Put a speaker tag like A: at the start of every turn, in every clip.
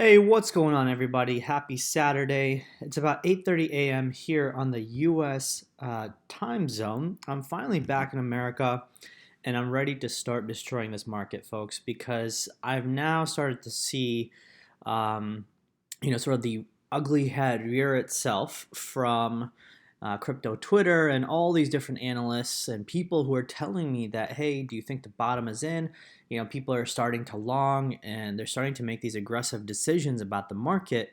A: Hey, what's going on, everybody? Happy Saturday. It's about 8:30 a.m. here on the U.S. Time zone. I'm finally back in America, and I'm ready to start destroying this market, folks, because I've now started to see, um, sort of the ugly head rear itself from crypto Twitter and all these different analysts and people who are telling me that, hey, do you think the bottom is in? People are starting to long and they're starting to make these aggressive decisions about the market,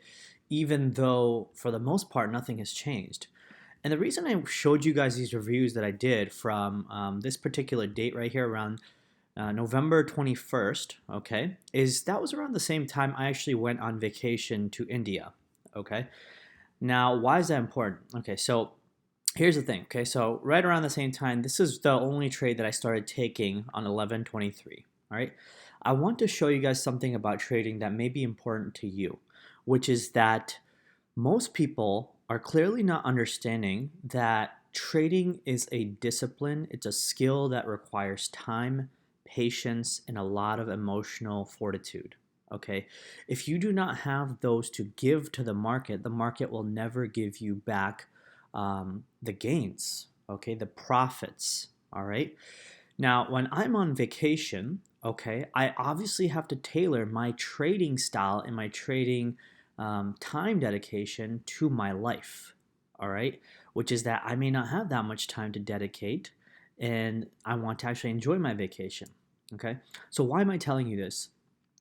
A: even though for the most part nothing has changed. And the reason I showed you guys these reviews that I did from this particular date right here around November 21st, okay, is that was around the same time I actually went on vacation to India, okay? Now, why is that important? Okay, so here's the thing, okay? So right around the same time, this is the only trade that I started taking on 11/23, all right? I want to show you guys something about trading that may be important to you, which is that most people are clearly not understanding that trading is a discipline, it's a skill that requires time, patience, and a lot of emotional fortitude. Okay, if you do not have those to give to the market will never give you back the gains, okay, the profits. All right. Now, when I'm on vacation, okay, I obviously have to tailor my trading style and my trading time dedication to my life. All right, which is that I may not have that much time to dedicate, and I want to actually enjoy my vacation. Okay, so why am I telling you this?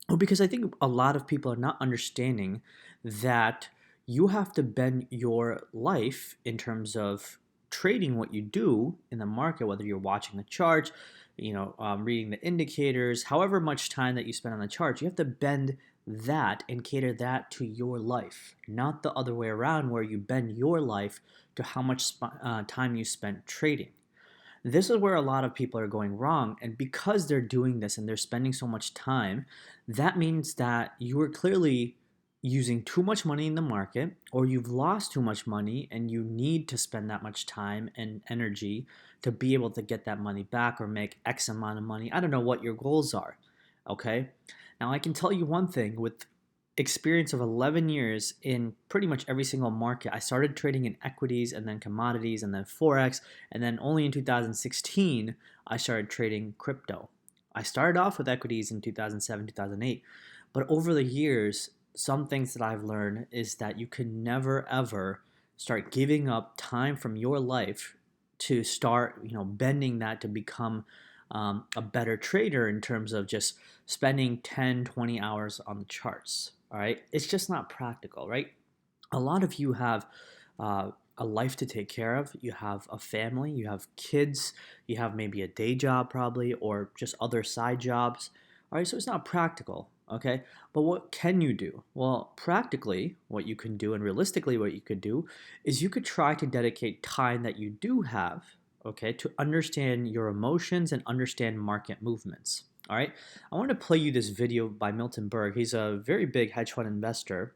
A: Well, because I think a lot of people are not understanding that you have to bend your life in terms of trading what you do in the market, whether you're watching the charts, reading the indicators, however much time that you spend on the charts, you have to bend that and cater that to your life, not the other way around where you bend your life to how much time you spent trading. This is where a lot of people are going wrong. And because they're doing this and they're spending so much time, that means that you are clearly using too much money in the market, or you've lost too much money and you need to spend that much time and energy to be able to get that money back or make X amount of money. I don't know what your goals are. Okay. Now, I can tell you one thing with experience of 11 years in pretty much every single market. I started trading in equities and then commodities and then Forex. And then only in 2016, I started trading crypto. I started off with equities in 2007, 2008. But over the years, some things that I've learned is that you can never ever start giving up time from your life to start, bending that to become a better trader in terms of just spending 10, 20 hours on the charts. All right. It's just not practical, right? A lot of you have a life to take care of. You have a family, you have kids, you have maybe a day job, probably, or just other side jobs. All right. So it's not practical. Okay. But what can you do? Well, practically, what you can do and realistically, what you could do is you could try to dedicate time that you do have, okay, to understand your emotions and understand market movements. All right. I want to play you this video by Milton Berg. He's a very big hedge fund investor,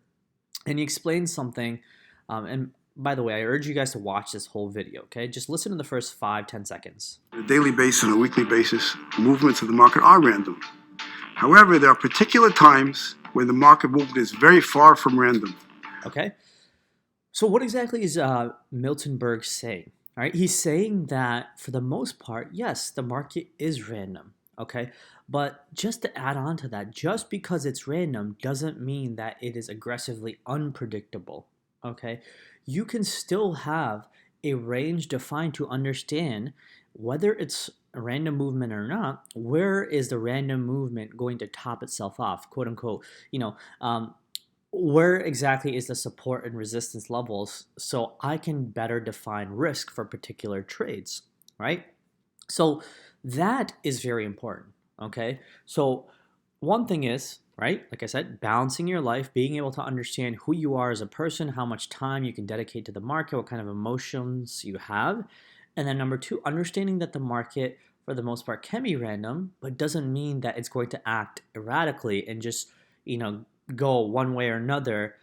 A: and he explains something. And by the way, I urge you guys to watch this whole video, okay? Just listen to the first 5, 10 seconds.
B: On a daily basis and a weekly basis, movements of the market are random. However, there are particular times when the market movement is very far from random.
A: Okay. So what exactly is Milton Berg saying? All right, he's saying that for the most part, yes, the market is random. Okay, but just to add on to that, just because it's random doesn't mean that it is aggressively unpredictable. Okay, you can still have a range defined to understand whether it's a random movement or not. Where is the random movement going to top itself off, quote unquote? Where exactly is the support and resistance levels so I can better define risk for particular trades, right? So that is very important, okay? So one thing is, right, like I said, balancing your life, being able to understand who you are as a person, how much time you can dedicate to the market, what kind of emotions you have. And then number two, understanding that the market for the most part can be random, but doesn't mean that it's going to act erratically and just, go one way or another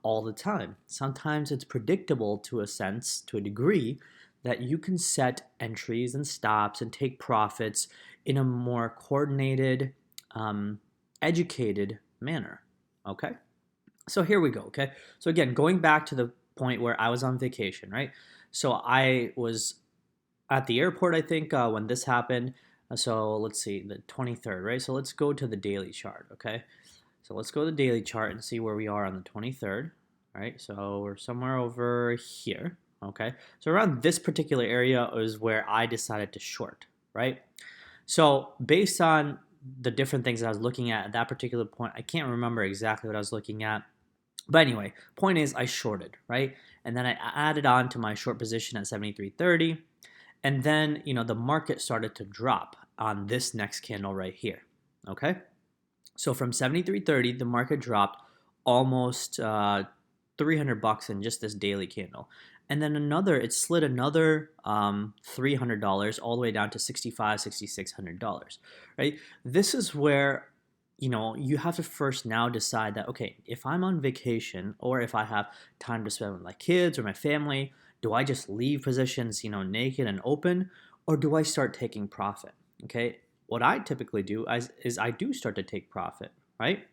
A: all the time. Sometimes it's predictable to a sense, to a degree, that you can set entries and stops and take profits in a more coordinated, educated manner. Okay? So here we go, okay? So again, going back to the point where I was on vacation, right? So I was at the airport, I think, when this happened. So let's see, the 23rd, right? So let's go to the daily chart, okay? So let's go to the daily chart and see where we are on the 23rd, right? So we're somewhere over here, okay? So around this particular area is where I decided to short, right? So based on the different things I was looking at that particular point, I can't remember exactly what I was looking at. But anyway, point is I shorted, right? And then I added on to my short position at 73.30. And then, the market started to drop on this next candle right here. Okay? So from 73.30, the market dropped almost $300 in just this daily candle. And then it slid another $300 all the way down to $6,600, right? This is where, you have to first now decide that, okay, if I'm on vacation or if I have time to spend with my kids or my family, do I just leave positions, naked and open, or do I start taking profit? Okay, what I typically do is I do start to take profit, right?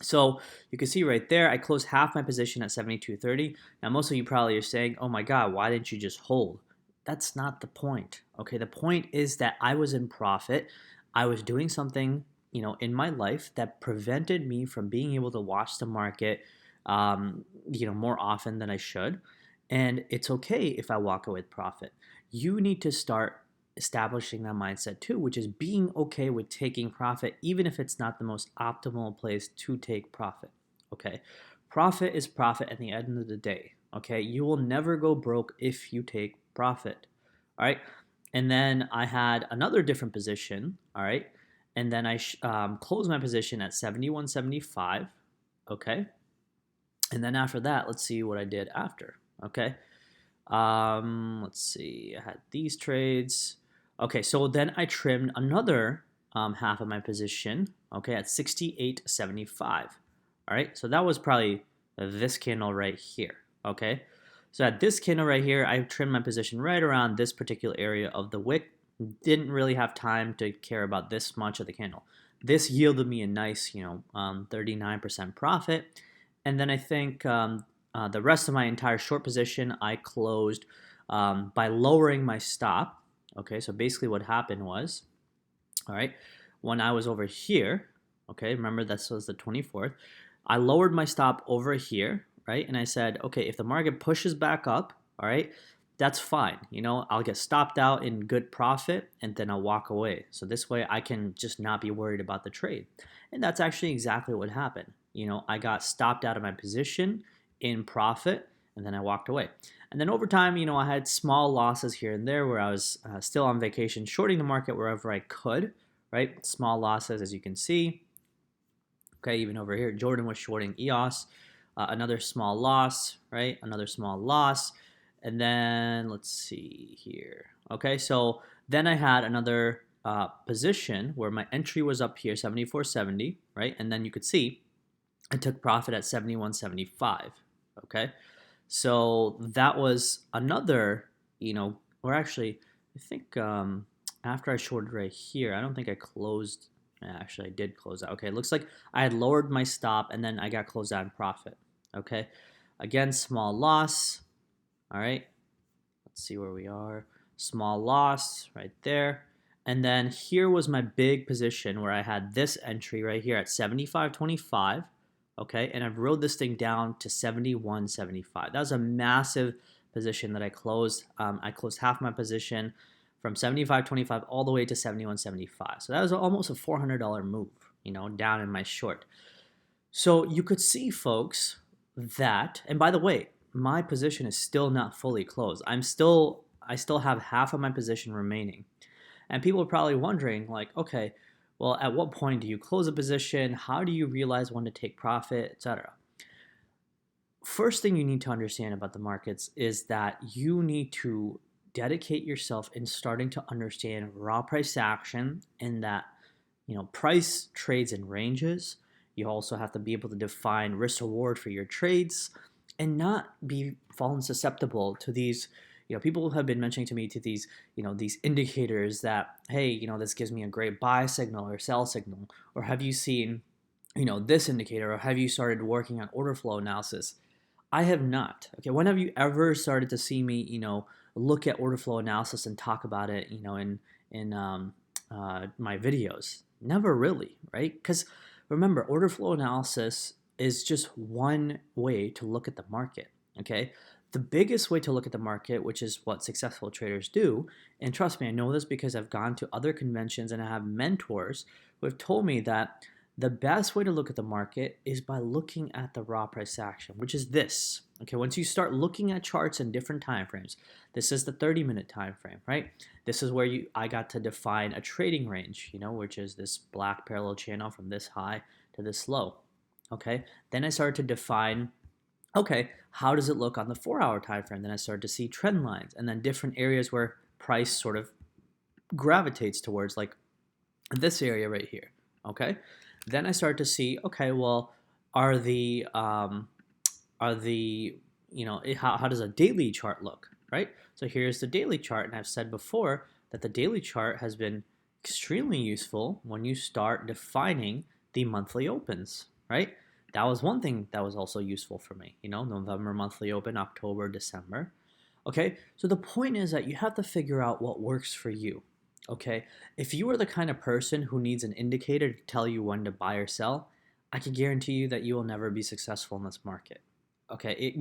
A: So you can see right there, I closed half my position at 72.30. Now, most of you probably are saying, oh my God, why didn't you just hold? That's not the point. Okay, the point is that I was in profit. I was doing something, in my life that prevented me from being able to watch the market, more often than I should. And it's okay if I walk away with profit. You need to start establishing that mindset too, which is being okay with taking profit, even if it's not the most optimal place to take profit. Okay. Profit is profit at the end of the day. Okay. You will never go broke if you take profit. All right. And then I had another different position. All right. And then I closed my position at 71.75. Okay. And then after that, let's see what I did after. Okay. Let's see. I had these trades. Okay, so then I trimmed another half of my position. Okay, at 68.75. All right, so that was probably this candle right here. Okay, so at this candle right here, I trimmed my position right around this particular area of the wick. Didn't really have time to care about this much of the candle. This yielded me a nice, 39% profit. And then I think the rest of my entire short position, I closed by lowering my stop. Okay, so basically what happened was, all right, when I was over here, okay, remember this was the 24th, I lowered my stop over here, right? And I said, okay, if the market pushes back up, all right, that's fine. I'll get stopped out in good profit and then I'll walk away. So this way I can just not be worried about the trade. And that's actually exactly what happened. I got stopped out of my position in profit and then I walked away. And then over time, I had small losses here and there where I was still on vacation, shorting the market wherever I could, right? Small losses, as you can see. Okay, even over here, Jordan was shorting EOS. Another small loss, right? Another small loss. And then let's see here. Okay, so then I had another position where my entry was up here, 74.70, right? And then you could see I took profit at 71.75. Okay, so that was another, or actually, I think after I shorted right here, I don't think I closed. Actually, I did close out. Okay, it looks like I had lowered my stop and then I got closed out in profit. Okay, again, small loss. All right, let's see where we are. Small loss right there. And then here was my big position where I had this entry right here at 75.25. Okay, and I've rode this thing down to 71.75. That was a massive position that I closed. I closed half my position from 75.25 all the way to 71.75. So that was almost a $400 move, down in my short. So you could see, folks, that, and by the way, my position is still not fully closed. I still have half of my position remaining. And people are probably wondering, like, okay, well, at what point do you close a position? How do you realize when to take profit, etc.? First thing you need to understand about the markets is that you need to dedicate yourself in starting to understand raw price action, and that price trades in ranges. You also have to be able to define risk reward for your trades and not be fallen susceptible to these. People have been mentioning to me to these indicators that, hey, this gives me a great buy signal or sell signal. Or have you seen this indicator, or have you started working on order flow analysis? I have not. Okay, when have you ever started to see me, look at order flow analysis and talk about it, in my videos? Never really, right? Because remember, order flow analysis is just one way to look at the market. Okay, the biggest way to look at the market, which is what successful traders do, and trust me, I know this because I've gone to other conventions and I have mentors who have told me that the best way to look at the market is by looking at the raw price action, which is this. Okay, once you start looking at charts in different time frames, this is the 30-minute time frame, right? This is where I got to define a trading range, which is this black parallel channel from this high to this low. Okay, then I started to define, okay, how does it look on the 4-hour time frame? Then I started to see trend lines and then different areas where price sort of gravitates towards, like this area right here. Okay, then I start to see, okay, well, are the how does a daily chart look, right? So here's the daily chart, and I've said before that the daily chart has been extremely useful when you start defining the monthly opens, right? That was one thing that was also useful for me, November monthly open, October, December. Okay, so the point is that you have to figure out what works for you. Okay, if you are the kind of person who needs an indicator to tell you when to buy or sell, I can guarantee you that you will never be successful in this market. Okay,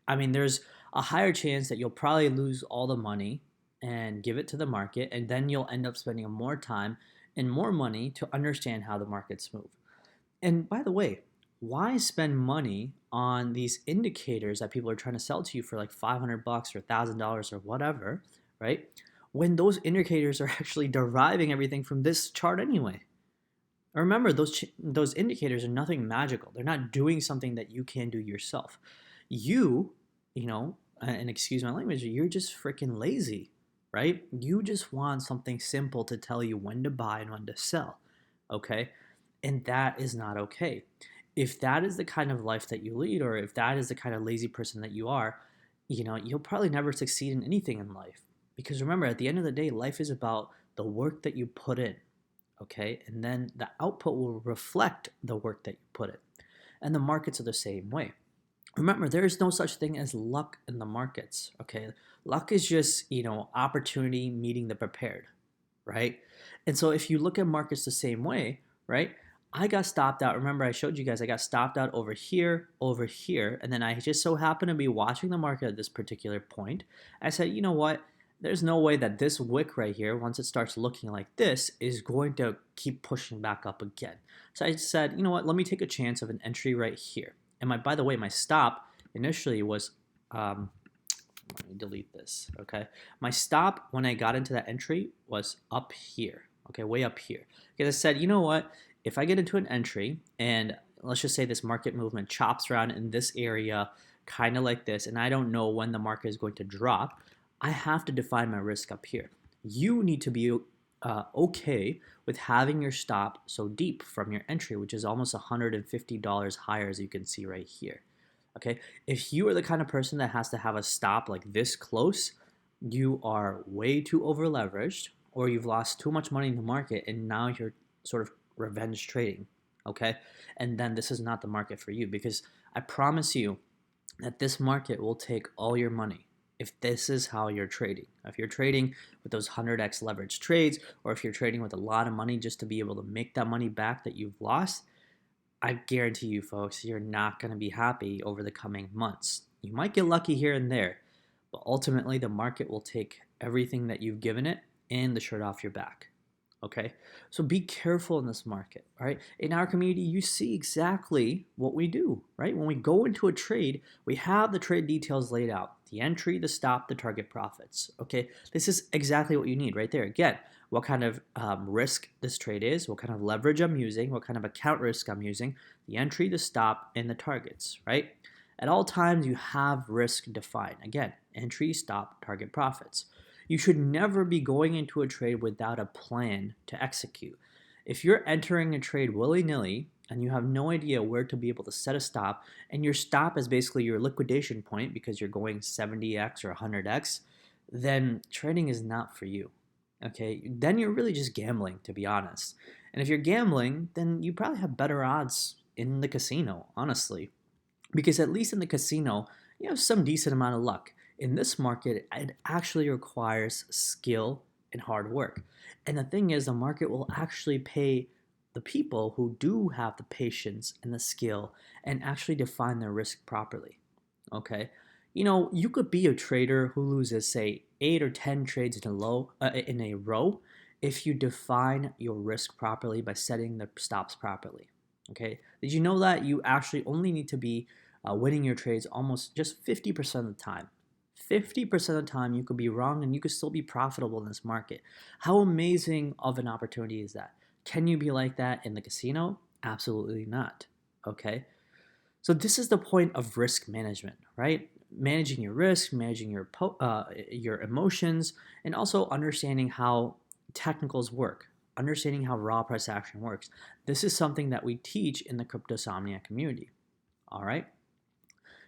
A: there's a higher chance that you'll probably lose all the money and give it to the market, and then you'll end up spending more time and more money to understand how the markets move. And by the way, why spend money on these indicators that people are trying to sell to you for like $500 or $1,000 or whatever, right? When those indicators are actually deriving everything from this chart anyway. Remember, those indicators are nothing magical. They're not doing something that you can do yourself. And excuse my language, you're just freaking lazy, right? You just want something simple to tell you when to buy and when to sell, okay? And that is not okay. If that is the kind of life that you lead, or if that is the kind of lazy person that you are, you'll probably never succeed in anything in life. Because remember, at the end of the day, life is about the work that you put in, okay? And then the output will reflect the work that you put in. And the markets are the same way. Remember, there is no such thing as luck in the markets, okay? Luck is just, opportunity meeting the prepared, right? And so if you look at markets the same way, right? I got stopped out. Remember, I showed you guys I got stopped out over here, and then I just so happened to be watching the market at this particular point. I said, you know what? There's no way that this wick right here, once it starts looking like this, is going to keep pushing back up again. So I said, you know what? Let me take a chance of an entry right here. And by the way, my stop initially was, let me delete this, okay? My stop when I got into that entry was up here, okay, way up here. Because I said, you know what? If I get into an entry and let's just say this market movement chops around in this area, kind of like this, and I don't know when the market is going to drop, I have to define my risk up here. You need to be okay with having your stop so deep from your entry, which is almost $150 higher, as you can see right here. Okay, if you are the kind of person that has to have a stop like this close, you are way too over leveraged, or you've lost too much money in the market, and now you're sort of revenge trading. Okay, and then this is not the market for you, because I promise you that this market will take all your money if this is how you're trading. If you're trading with those 100x leverage trades, or if you're trading with a lot of money just to be able to make that money back that you've lost, I guarantee you, folks, you're not going to be happy over the coming months. You might get lucky here and there, but ultimately the market will take everything that you've given it and the shirt off your back. Okay, so be careful in this market. All right, in our community, you see exactly what we do. Right, when we go into a trade, we have the trade details laid out: the entry, the stop, the target profits. Okay, this is exactly what you need right there. Again, what kind of risk this trade is, what kind of leverage I'm using, what kind of account risk I'm using, the entry, the stop, and the targets. Right, at all times you have risk defined. Again, entry, stop, target profits. You should never be going into a trade without a plan to execute. If you're entering a trade willy-nilly and you have no idea where to be able to set a stop, and your stop is basically your liquidation point because you're going 70x or 100x, then trading is not for you. Okay, then you're really just gambling, to be honest. And if you're gambling, then you probably have better odds in the casino, honestly, because at least in the casino, you have some decent amount of luck. In this market, it actually requires skill and hard work. And the thing is, the market will actually pay the people who do have the patience and the skill and actually define their risk properly. Okay? You could be a trader who loses, say, 8 or 10 trades in a row if you define your risk properly by setting the stops properly. Okay? Did you know that you actually only need to be winning your trades almost just 50% of the time? 50% of the time you could be wrong and you could still be profitable in this market. How amazing of an opportunity is that? Can you be like that in the casino? Absolutely not. Okay? So this is the point of risk management, right? Managing your risk, managing your emotions, and also understanding how technicals work, understanding how raw price action works. This is something that we teach in the Cryptosomniac community. All right.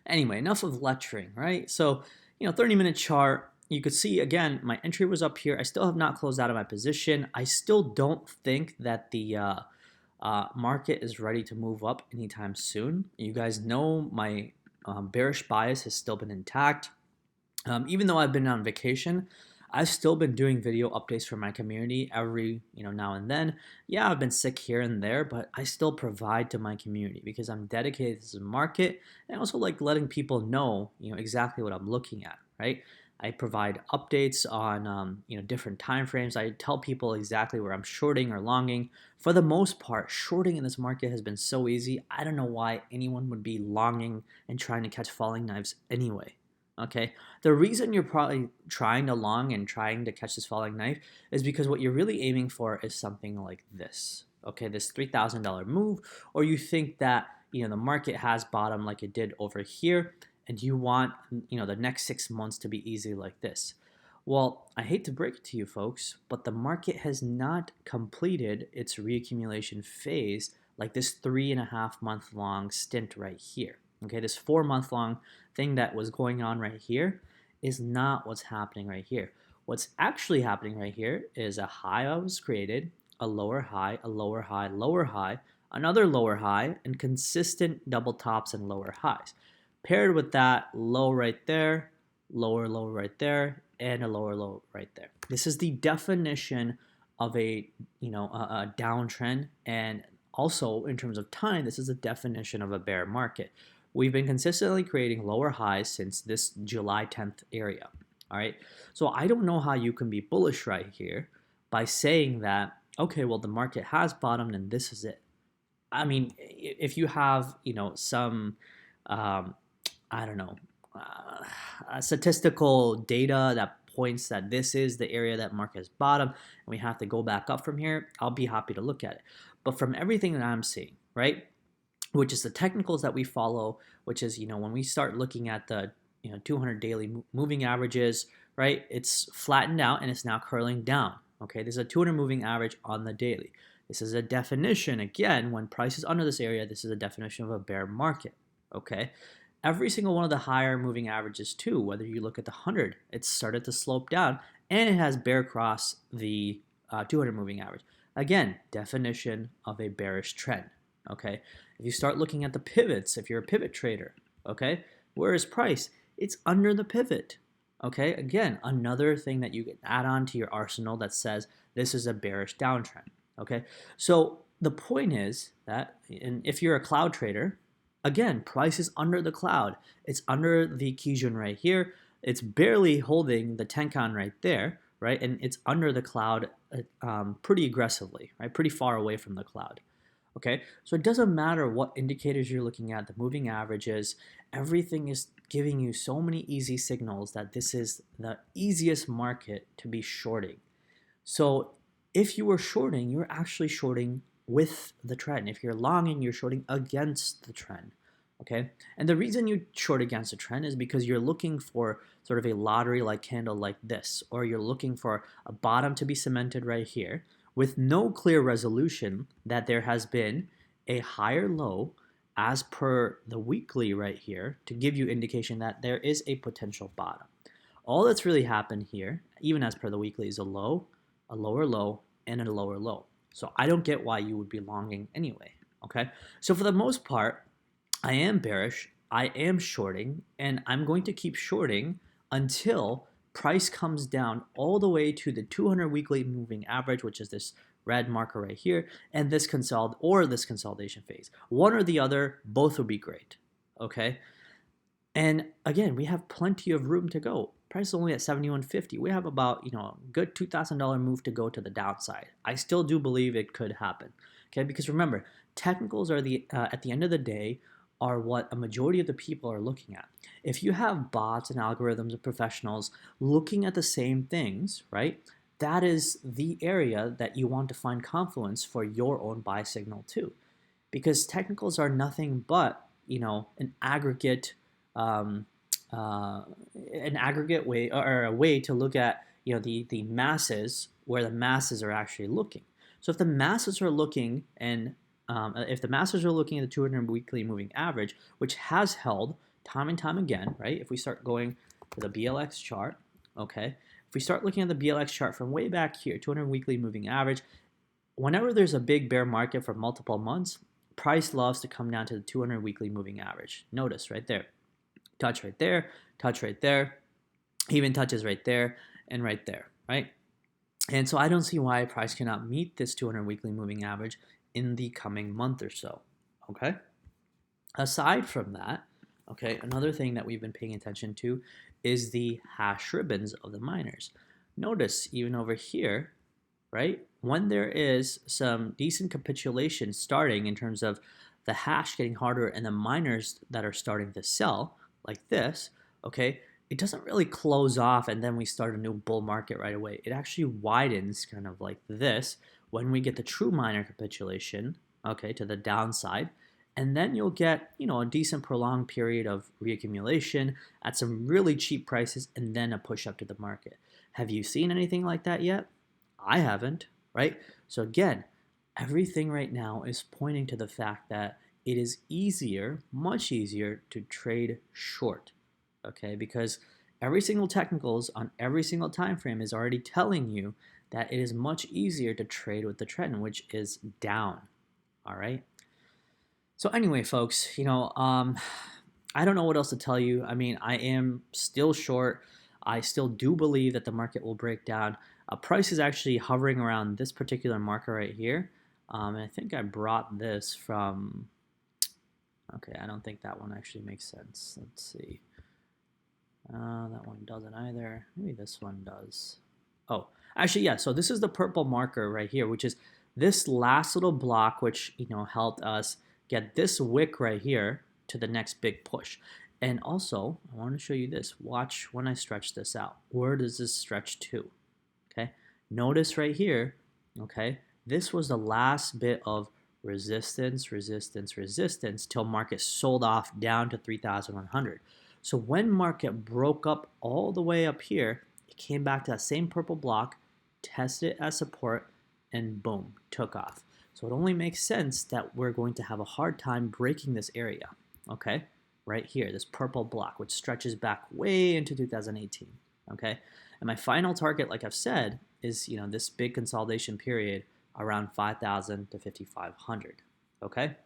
A: Anyway, enough of lecturing, right? So, 30-minute chart. You could see again, my entry was up here. I still have not closed out of my position. I still don't think that the market is ready to move up anytime soon. You guys know my bearish bias has still been intact. Even though I've been on vacation, I've still been doing video updates for my community every now and then. Yeah, I've been sick here and there, but I still provide to my community because I'm dedicated to the market and I also like letting people know exactly what I'm looking at, right? I provide updates on different time frames. I tell people exactly where I'm shorting or longing. For the most part, shorting in this market has been so easy. I don't know why anyone would be longing and trying to catch falling knives anyway. Okay, the reason you're probably trying to long and trying to catch this falling knife is because what you're really aiming for is something like this. Okay, this $3,000 move, or you think that the market has bottom like it did over here, and you want the next 6 months to be easy like this. Well, I hate to break it to you folks, but the market has not completed its reaccumulation phase like this 3.5 month long stint right here. Okay, this 4 month long thing that was going on right here is not what's happening right here. What's actually happening right here is a high was created, a lower high, a lower high, lower high, another lower high, and consistent double tops and lower highs. Paired with that low right there, lower low right there, and a lower low right there. This is the definition of a a downtrend, and also in terms of time, this is the definition of a bear market. We've been consistently creating lower highs since this July 10th area. All right. So I don't know how you can be bullish right here by saying that, okay, well, the market has bottomed and this is it. I mean, if you have, some, I don't know, statistical data that points that this is the area that market has bottomed and we have to go back up from here, I'll be happy to look at it. But from everything that I'm seeing, right, which is the technicals that we follow, which is, when we start looking at the 200 daily moving averages, right, it's flattened out and it's now curling down. Okay, this is a 200 moving average on the daily. This is a definition, again, when price is under this area, this is a definition of a bear market. Okay, every single one of the higher moving averages too, whether you look at the 100, it's started to slope down and it has bear cross the 200 moving average. Again, definition of a bearish trend. Okay, if you start looking at the pivots, if you're a pivot trader, okay, where is price? It's under the pivot. Okay, again, another thing that you can add on to your arsenal that says this is a bearish downtrend. Okay, so the point is that, and if you're a cloud trader, again, price is under the cloud. It's under the Kijun right here. It's barely holding the Tenkan right there, right? And it's under the cloud pretty aggressively, right? Pretty far away from the cloud. Okay, so it doesn't matter what indicators you're looking at, the moving averages, everything is giving you so many easy signals that this is the easiest market to be shorting. So if you were shorting, you're actually shorting with the trend. If you're longing, you're shorting against the trend. Okay, and the reason you short against the trend is because you're looking for sort of a lottery-like candle like this, or you're looking for a bottom to be cemented right here, with no clear resolution that there has been a higher low as per the weekly right here to give you indication that there is a potential bottom. All that's really happened here, even as per the weekly, is a low, a lower low, and a lower low. So I don't get why you would be longing anyway. Okay. So for the most part, I am bearish. I am shorting, and I'm going to keep shorting until price comes down all the way to the 200 weekly moving average, which is this red marker right here, and this consolidation phase. One or the other, both would be great. Okay. And again, we have plenty of room to go. Price is only at 71.50. We have about, a good $2,000 move to go to the downside. I still do believe it could happen. Okay, because remember, technicals are at the end of the day are what a majority of the people are looking at. If you have bots and algorithms and professionals looking at the same things, right? That is the area that you want to find confluence for your own buy signal too. Because technicals are nothing but, an aggregate um, way, or a way to look at the masses, where the masses are actually looking. So if the masses are looking at the 200 weekly moving average, which has held time and time again, right? If we start going to the BLX chart, okay, if we start looking at the BLX chart from way back here, 200 weekly moving average, whenever there's a big bear market for multiple months, price loves to come down to the 200 weekly moving average. Notice right there. Touch right there, even touches right there, and right there, right? And so I don't see why price cannot meet this 200 weekly moving average in the coming month or so, okay? Aside from that, okay, another thing that we've been paying attention to is the hash ribbons of the miners. Notice even over here, right, when there is some decent capitulation starting in terms of the hash getting harder and the miners that are starting to sell, like this, okay, it doesn't really close off and then we start a new bull market right away. It actually widens kind of like this when we get the true miner capitulation, okay, to the downside. And then you'll get, a decent prolonged period of reaccumulation at some really cheap prices and then a push up to the market. Have you seen anything like that yet? I haven't, right? So again, everything right now is pointing to the fact that it is easier, much easier to trade short, okay? Because every single technicals on every single time frame is already telling you that it is much easier to trade with the trend, which is down, all right? So anyway, folks, I don't know what else to tell you. I mean, I am still short. I still do believe that the market will break down. Price is actually hovering around this particular marker right here. And I think I brought this from, okay, I don't think that one actually makes sense. Let's see. That one doesn't either. Maybe this one does. Oh, actually, yeah. So this is the purple marker right here, which is this last little block, which, helped us get this wick right here to the next big push. And also, I want to show you this. Watch when I stretch this out. Where does this stretch to? Okay. Notice right here, okay, this was the last bit of resistance till market sold off down to 3,100. So when market broke up all the way up here, it came back to that same purple block, tested it as support, and boom, took off. So it only makes sense that we're going to have a hard time breaking this area, okay? Right here, this purple block, which stretches back way into 2018, okay? And my final target, like I've said, is this big consolidation period around 5,000 to 5,500, okay?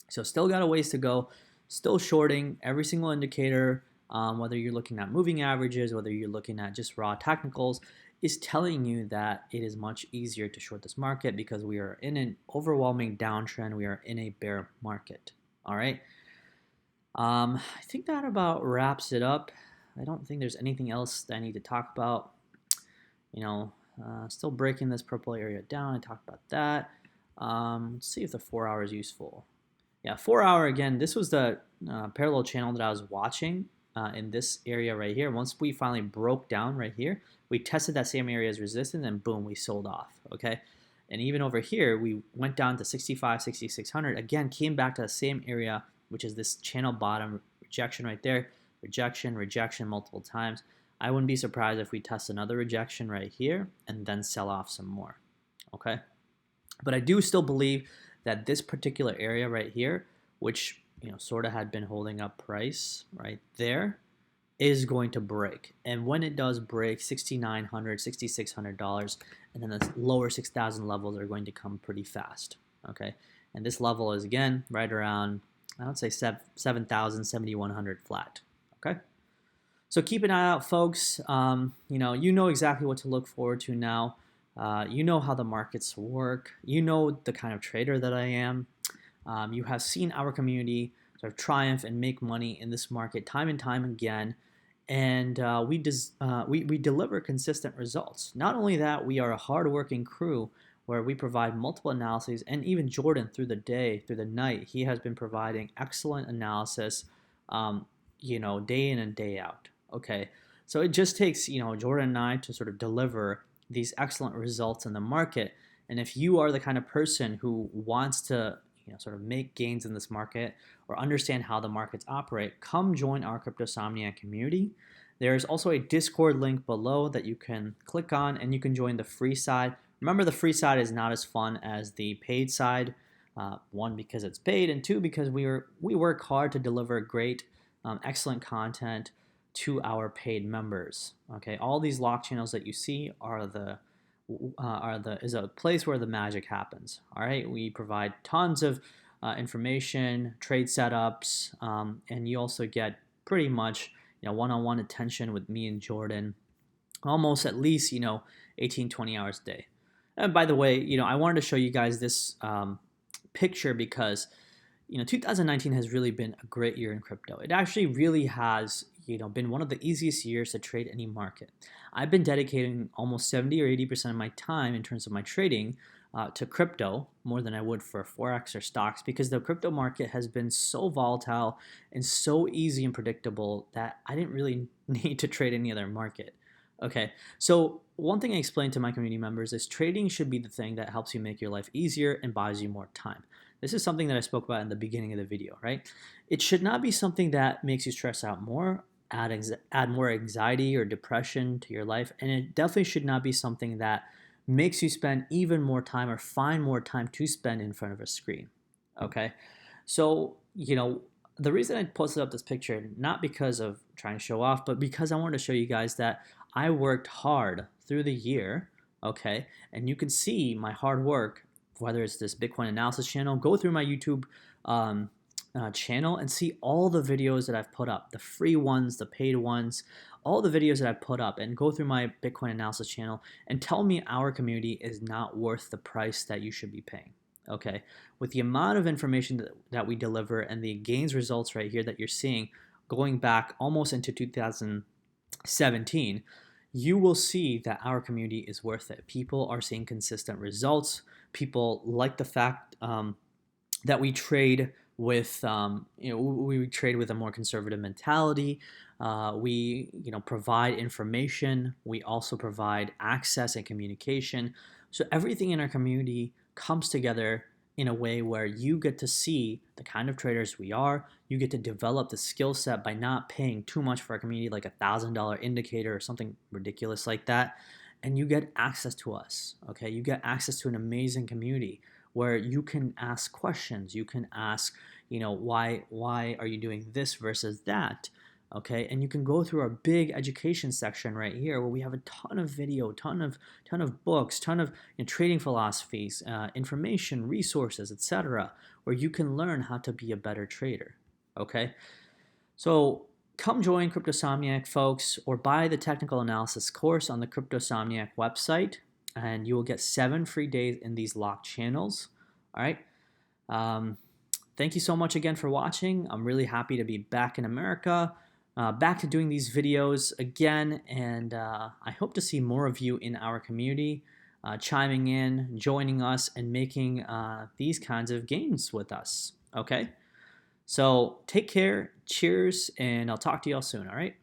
A: So still got a ways to go, still shorting every single indicator, whether you're looking at moving averages, whether you're looking at just raw technicals, is telling you that it is much easier to short this market because we are in an overwhelming downtrend. We are in a bear market, all right? I think that about wraps it up. I don't think there's anything else that I need to talk about. Still breaking this purple area down. I talked about that. Let's see if the 4 hour is useful. Yeah, 4 hour again. This was the parallel channel that I was watching in this area right here. Once we finally broke down right here, we tested that same area as resistance, and boom, we sold off. Okay, and even over here, we went down to 65, 6,600. Again, came back to the same area, which is this channel bottom rejection right there. Rejection, rejection multiple times. I wouldn't be surprised if we test another rejection right here and then sell off some more, okay? But I do still believe that this particular area right here, which sort of had been holding up price right there, is going to break. And when it does break, $6,900, $6,600, and then the lower 6,000 levels are going to come pretty fast. Okay, and this level is again right around, I would say 7,000, 7,100 flat. Okay, so keep an eye out, folks. You know exactly what to look forward to now. You know how the markets work. You know the kind of trader that I am. You have seen our community sort of triumph and make money in this market time and time again. And we deliver consistent results. Not only that, we are a hardworking crew where we provide multiple analyses, and even Jordan through the day, through the night, he has been providing excellent analysis, day in and day out. Okay, so it just takes Jordan and I to sort of deliver these excellent results in the market. And if you are the kind of person who wants to sort of make gains in this market or understand how the markets operate, come join our Cryptosomniac community. There's also a Discord link below that you can click on, and you can join the free side. Remember, the free side is not as fun as the paid side. One, because it's paid, and two, because we work hard to deliver great, excellent content to our paid members. Okay, all these lock channels that you see is a place where the magic happens. All right, we provide tons of information, trade setups, and you also get pretty much one-on-one attention with me and Jordan, almost at least 18, 20 hours a day. And by the way, I wanted to show you guys this picture because 2019 has really been a great year in crypto. It actually really has been one of the easiest years to trade any market. I've been dedicating almost 70 or 80% of my time in terms of my trading to crypto, more than I would for Forex or stocks, because the crypto market has been so volatile and so easy and predictable that I didn't really need to trade any other market. Okay, so one thing I explained to my community members is trading should be the thing that helps you make your life easier and buys you more time. This is something that I spoke about in the beginning of the video, right? It should not be something that makes you stress out more, add more anxiety or depression to your life, and it definitely should not be something that makes you spend even more time or find more time to spend in front of a screen. Okay, so the reason I posted up this picture, not because of trying to show off, but because I wanted to show you guys that I worked hard through the year. Okay, and you can see my hard work, whether it's this Bitcoin analysis channel. Go through my YouTube channel and see all the videos that I've put up, the free ones, the paid ones, all the videos that I've put up, and go through my Bitcoin analysis channel and tell me our community is not worth the price that you should be paying. Okay, with the amount of information that we deliver and the gains results right here that you're seeing going back almost into 2017, you will see that our community is worth it. People are seeing consistent results. People like the fact that we trade with we trade with a more conservative mentality. We provide information. We also provide access and communication. So everything in our community comes together in a way where you get to see the kind of traders we are. You get to develop the skill set by not paying too much for our community, like $1,000 indicator or something ridiculous like that. And you get access to us. Okay, you get access to an amazing community where you can ask questions. You can ask, why are you doing this versus that? Okay, and you can go through our big education section right here where we have a ton of video, ton of books, ton of trading philosophies, information, resources, etc., where you can learn how to be a better trader. Okay, so come join Cryptosomniac, folks, or buy the technical analysis course on the Cryptosomniac website, and you will get 7 free days in these locked channels. All right. Thank you so much again for watching. I'm really happy to be back in America. Back to doing these videos again, and I hope to see more of you in our community, chiming in, joining us, and making these kinds of gains with us. Okay? So take care, cheers, and I'll talk to y'all soon, all right?